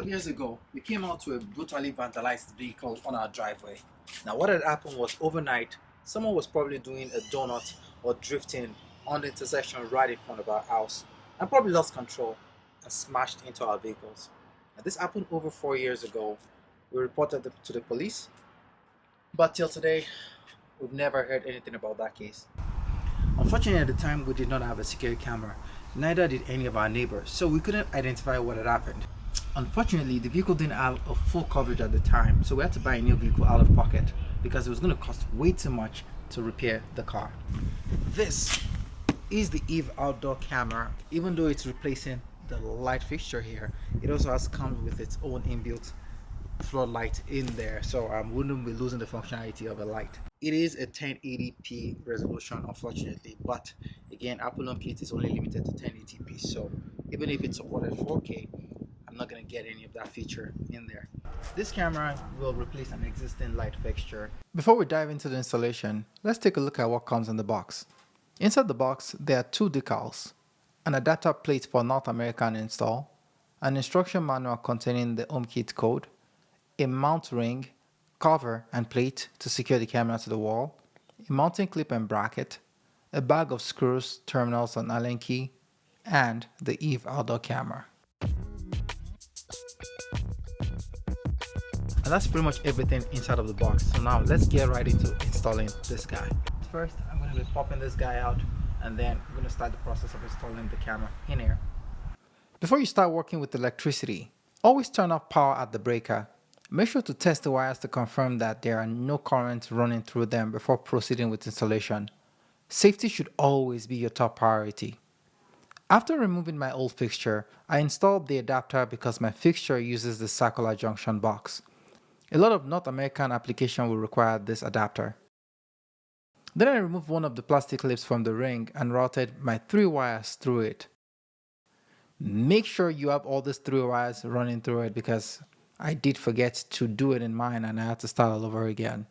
couple years ago, we came out to a brutally vandalized vehicle on our driveway. Now, what had happened was overnight, someone was probably doing a donut or drifting on the intersection right in front of our house and probably lost control and smashed into our vehicles. Now, this happened over 4 years ago. We reported it to the police, but till today, we've never heard anything about that case. Unfortunately, at the time, we did not have a security camera, neither did any of our neighbors, so we couldn't identify what had happened. Unfortunately, the vehicle didn't have a full coverage at the time, so we had to buy a new vehicle out of pocket because it was going to cost way too much to repair the car. This is the Eve outdoor camera. Even though it's replacing the light fixture here, it also comes with its own inbuilt floodlight in there, so I wouldn't be losing the functionality of a light. It is a 1080p resolution, unfortunately, but again, Apple HomeKit is only limited to 1080p, so even if it supported 4K, I'm not going to get any of that feature in there. This camera will replace an existing light fixture. Before we dive into the installation, let's take a look at what comes in the box. Inside the box, there are two decals, an adapter plate for North American install, an instruction manual containing the HomeKit code, a mount ring, cover and plate to secure the camera to the wall, a mounting clip and bracket, a bag of screws, terminals and Allen key, and the Eve outdoor camera. And that's pretty much everything inside of the box. So now let's get right into installing this guy. First, I'm going to be popping this guy out, and then we're going to start the process of installing the camera in here. Before you start working with electricity, always turn off power at the breaker. Make sure to test the wires to confirm that there are no currents running through them before proceeding with installation. Safety should always be your top priority. After removing my old fixture, I installed the adapter because my fixture uses the circular junction box. A lot of North American applications will require this adapter. Then I removed one of the plastic clips from the ring and routed my 3 wires through it. Make sure you have all these 3 wires running through it because I did forget to do it in mine and I had to start all over again.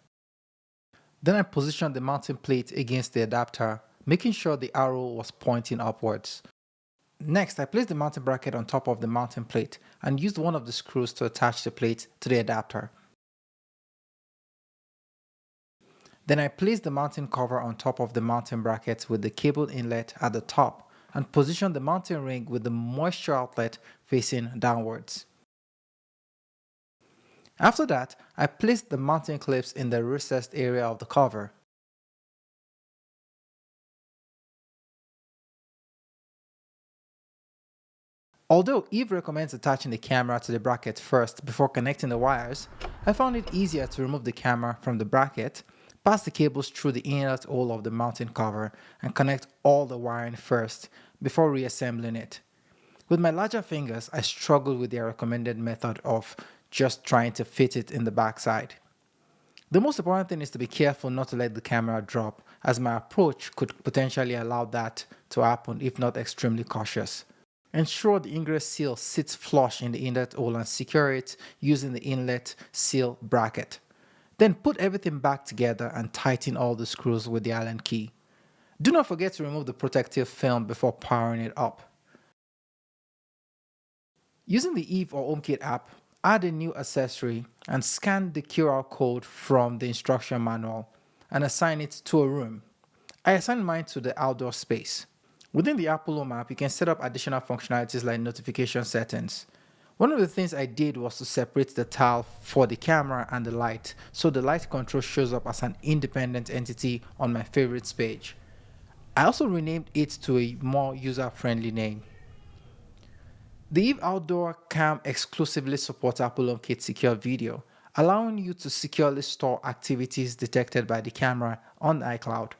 Then I positioned the mounting plate against the adapter, making sure the arrow was pointing upwards. Next, I placed the mounting bracket on top of the mounting plate and used one of the screws to attach the plate to the adapter. Then I placed the mounting cover on top of the mounting bracket with the cable inlet at the top and positioned the mounting ring with the moisture outlet facing downwards. After that, I placed the mounting clips in the recessed area of the cover. Although Eve recommends attaching the camera to the bracket first before connecting the wires, I found it easier to remove the camera from the bracket, pass the cables through the inlet hole of the mounting cover, and connect all the wiring first before reassembling it. With my larger fingers, I struggled with their recommended method of just trying to fit it in the backside. The most important thing is to be careful not to let the camera drop, as my approach could potentially allow that to happen if not extremely cautious. Ensure the ingress seal sits flush in the inlet hole and secure it using the inlet seal bracket. Then put everything back together and tighten all the screws with the Allen key. Do not forget to remove the protective film before powering it up. Using the Eve or HomeKit app, add a new accessory and scan the QR code from the instruction manual and assign it to a room. I assigned mine to the outdoor space. Within the Apple Home app, you can set up additional functionalities like notification settings. One of the things I did was to separate the tile for the camera and the light, so the light control shows up as an independent entity on my favorites page. I also renamed it to a more user-friendly name. The Eve Outdoor Cam exclusively supports Apple HomeKit Secure Video, allowing you to securely store activities detected by the camera on iCloud.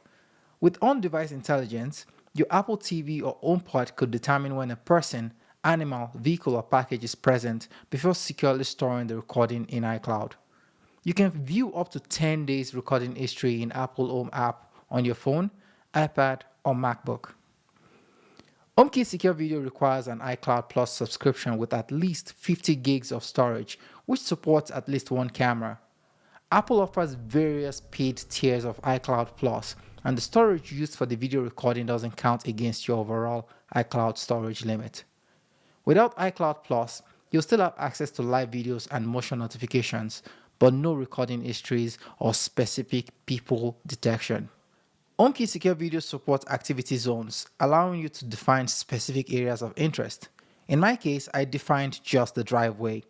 With on-device intelligence, your Apple TV or HomePod could determine when a person, animal, vehicle, or package is present before securely storing the recording in iCloud. You can view up to 10 days recording history in Apple Home app on your phone, iPad, or MacBook. HomeKit Secure Video requires an iCloud Plus subscription with at least 50 gigs of storage, which supports at least one camera. Apple offers various paid tiers of iCloud Plus, and the storage used for the video recording doesn't count against your overall iCloud storage limit. Without iCloud Plus, You'll still have access to live videos and motion notifications, but no recording histories or specific people detection. HomeKit Secure Video supports activity zones, allowing you to define specific areas of interest. In my case, I defined just the driveway.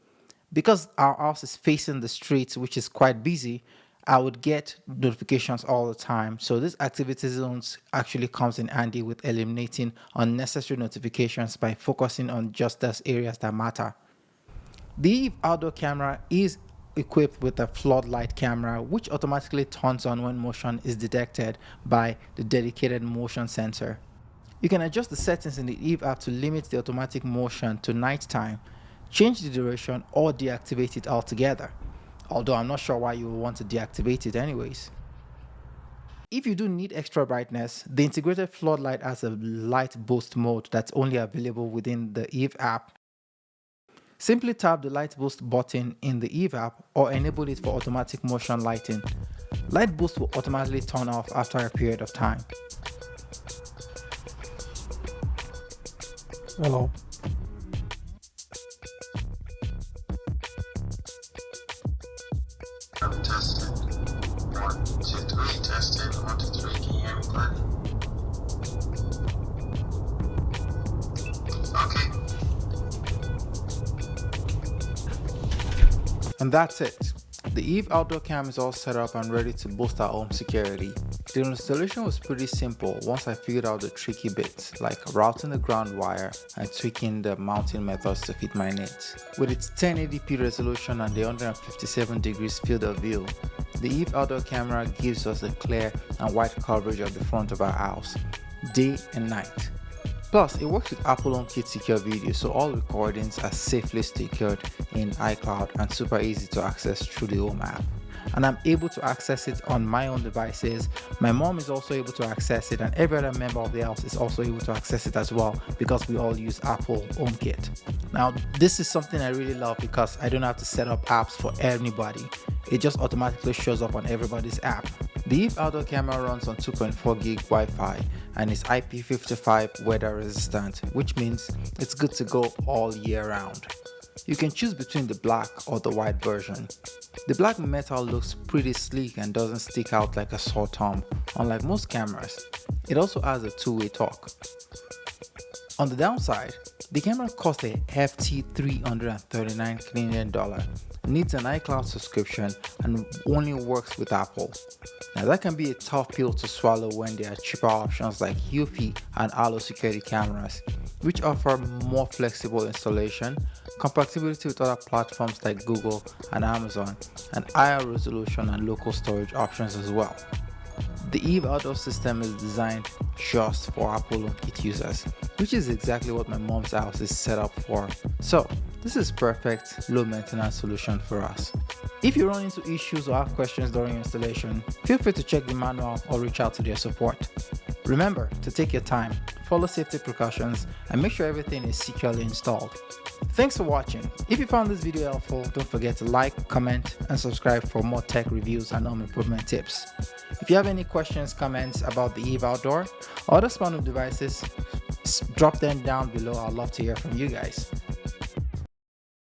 Because our house is facing the street, which is quite busy, I would get notifications all the time. So this activity zones actually comes in handy with eliminating unnecessary notifications by focusing on just those areas that matter. The outdoor camera is equipped with a floodlight camera which automatically turns on when motion is detected by the dedicated motion sensor. You can adjust the settings in the Eve app to limit the automatic motion to nighttime, change the duration, or deactivate it altogether. Although I'm not sure why you will want to deactivate it anyways. If you do need extra brightness, the integrated floodlight has a light boost mode that's only available within the Eve app. Simply tap the light boost button in the Eve app or enable it for automatic motion lighting. Light boost will automatically turn off after a period of time. Hello. Tested. 1, 2, 3, tested. 1, 2, 3, can you hear me clearly? Okay. And that's it. The Eve outdoor cam is all set up and ready to boost our home security. The installation was pretty simple once I figured out the tricky bits like routing the ground wire and tweaking the mounting methods to fit my needs. With its 1080p resolution and the 157 degrees field of view, the Eve outdoor camera gives us a clear and wide coverage of the front of our house, day and night. Plus, it works with Apple HomeKit Secure Video, so all recordings are safely secured in iCloud and super easy to access through the Home app. And I'm able to access it on my own devices. My mom is also able to access it, and every other member of the house is also able to access it as well because we all use Apple HomeKit. Now, this is something I really love because I don't have to set up apps for anybody. It just automatically shows up on everybody's app. The Eve outdoor camera runs on 2.4 gig Wi-Fi and is IP55 weather resistant, which means it's good to go all year round. You can choose between the black or the white version. The black metal looks pretty sleek and doesn't stick out like a sore thumb, unlike most cameras. It also has a two-way talk. On the downside, the camera costs a hefty $339 Canadian, needs an iCloud subscription, and only works with Apple. Now that can be a tough pill to swallow when there are cheaper options like Eufy and Arlo security cameras, which offer more flexible installation, compatibility with other platforms like Google and Amazon, and higher resolution and local storage options as well. The Eve outdoor system is designed just for Apple HomeKit users, which is exactly what my mom's house is set up for. So this is perfect low maintenance solution for us. If you run into issues or have questions during installation, feel free to check the manual or reach out to their support. Remember to take your time, follow safety precautions, and make sure everything is securely installed. Thanks for watching. If you found this video helpful, don't forget to like, comment, and subscribe for more tech reviews and home improvement tips. If you have any questions, comments about the Eve Outdoor or other smart home devices, drop them down below. I'd love to hear from you guys.